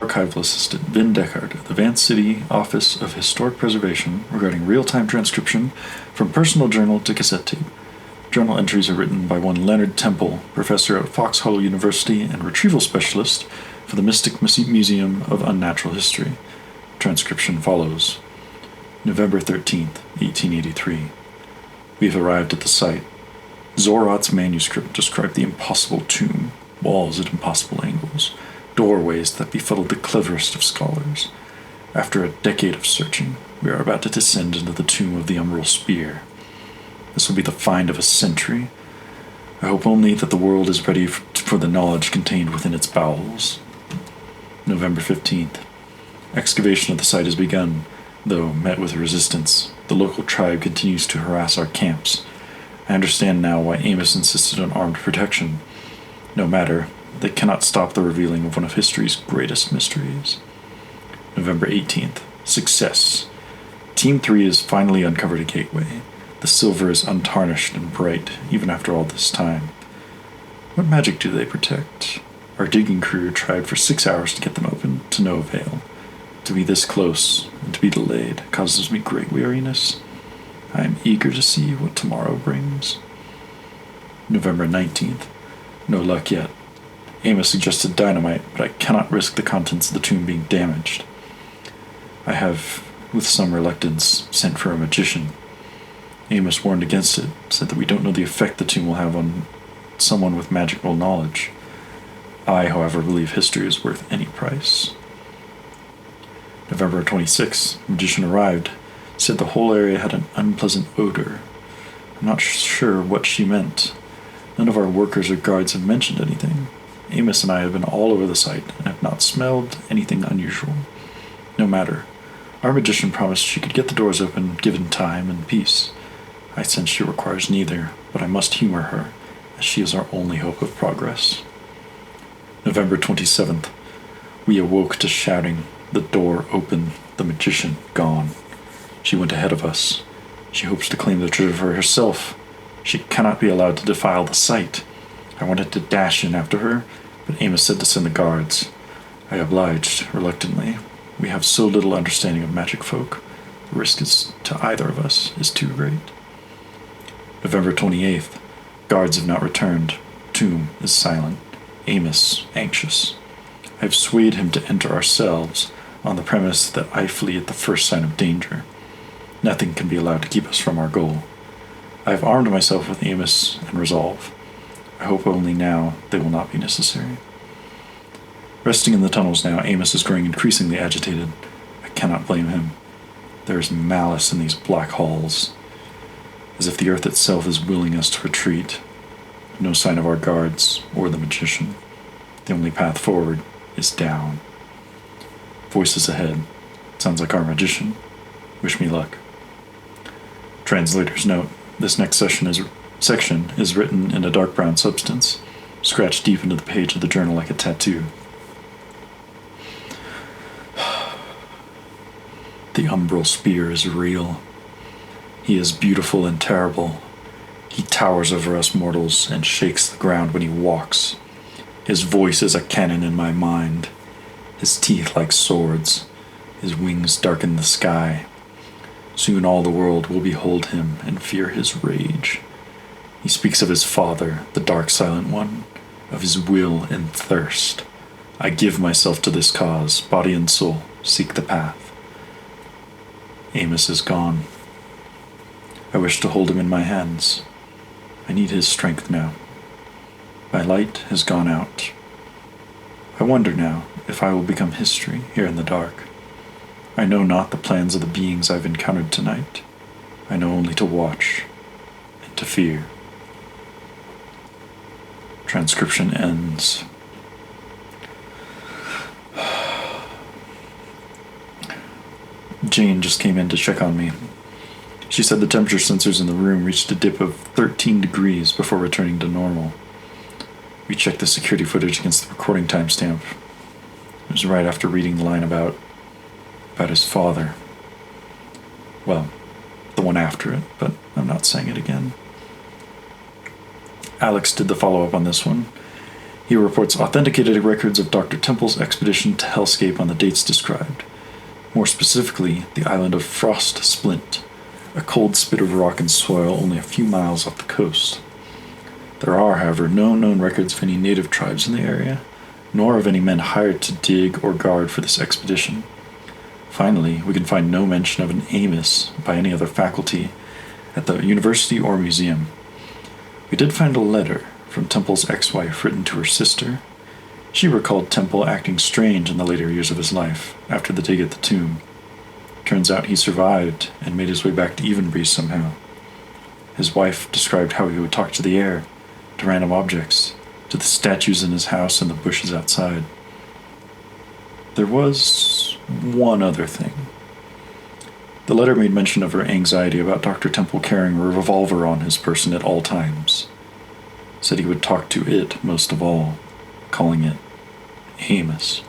Archival Assistant Vin Deckard of the Vance City Office of Historic Preservation regarding real-time transcription from personal journal to cassette tape. Journal entries are written by one Leonard Temple, professor at Vauxhall University and retrieval specialist for the Mystic Museum of Unnatural History. Transcription follows. November 13th, 1883. We've arrived at the site. Zorot's manuscript described the impossible tomb, walls at impossible angles, doorways that befuddled the cleverest of scholars. After a decade of searching, we are about to descend into the tomb of the Umbral Spear. This will be the find of a century. I hope only that the world is ready for the knowledge contained within its bowels. November 15th. Excavation of the site has begun, though met with resistance. The local tribe continues to harass our camps. I understand now why Amos insisted on armed protection. No matter, they cannot stop the revealing of one of history's greatest mysteries. November 18th. Success. Team 3 has finally uncovered a gateway. The silver is untarnished and bright, even after all this time. What magic do they protect? Our digging crew tried for 6 hours to get them open, to no avail. To be this close, and to be delayed, causes me great weariness. I am eager to see what tomorrow brings. November 19th. No luck yet. Amos suggested dynamite, but I cannot risk the contents of the tomb being damaged. I have, with some reluctance, sent for a magician. Amos warned against it, said that we don't know the effect the tomb will have on someone with magical knowledge. I, however, believe history is worth any price. November 26th, the magician arrived, said the whole area had an unpleasant odor. I'm not sure what she meant. None of our workers or guards have mentioned anything. Amos and I have been all over the site and have not smelled anything unusual. No matter. Our magician promised she could get the doors open given time and peace. I sense she requires neither, but I must humor her, as she is our only hope of progress. November 27th. We awoke to shouting. The door open, the magician gone. She went ahead of us. She hopes to claim the treasure for herself. She cannot be allowed to defile the site. I wanted to dash in after her, but Amos said to send the guards. I obliged, reluctantly. We have so little understanding of magic folk. The risk to either of us is too great. November 28th. Guards have not returned. Tomb is silent. Amos anxious. I have swayed him to enter ourselves on the premise that I flee at the first sign of danger. Nothing can be allowed to keep us from our goal. I have armed myself with Amos and resolve. I hope only now they will not be necessary. Resting in the tunnels now, Amos is growing increasingly agitated. I cannot blame him. There is malice in these black halls, as if the earth itself is willing us to retreat. No sign of our guards or the magician. The only path forward is down. Voices ahead. Sounds like our magician. Wish me luck. Translator's note. This next section is written in a dark brown substance, scratched deep into the page of the journal like a tattoo. The Umbral Spear is real. He is beautiful and terrible. He towers over us mortals and shakes the ground when he walks. His voice is a cannon in my mind. His teeth like swords. His wings darken the sky. Soon all the world will behold him and fear his rage. He speaks of his father, the dark silent one, of his will and thirst. I give myself to this cause, body and soul, seek the path. Amos is gone. I wish to hold him in my hands. I need his strength now. My light has gone out. I wonder now if I will become history here in the dark. I know not the plans of the beings I've encountered tonight. I know only to watch and to fear. Transcription ends. Jane just came in to check on me. She said the temperature sensors in the room reached a dip of 13 degrees before returning to normal. We checked the security footage against the recording timestamp. It was right after reading the line about his father. Well, the one after it, but I'm not saying it again. Alex did the follow-up on this one. He reports authenticated records of Dr. Temple's expedition to Hellscape on the dates described. More specifically, the island of Frost Splint, a cold spit of rock and soil only a few miles off the coast. There are, however, no known records of any native tribes in the area, nor of any men hired to dig or guard for this expedition. Finally, we can find no mention of an Amos by any other faculty at the university or museum. We did find a letter from Temple's ex-wife written to her sister. She recalled Temple acting strange in the later years of his life, after the dig at the tomb. Turns out he survived and made his way back to Evenbreeze somehow. His wife described how he would talk to the air, to random objects, to the statues in his house and the bushes outside. There was one other thing. The letter made mention of her anxiety about Dr. Temple carrying a revolver on his person at all times. Said he would talk to it most of all, calling it Amos.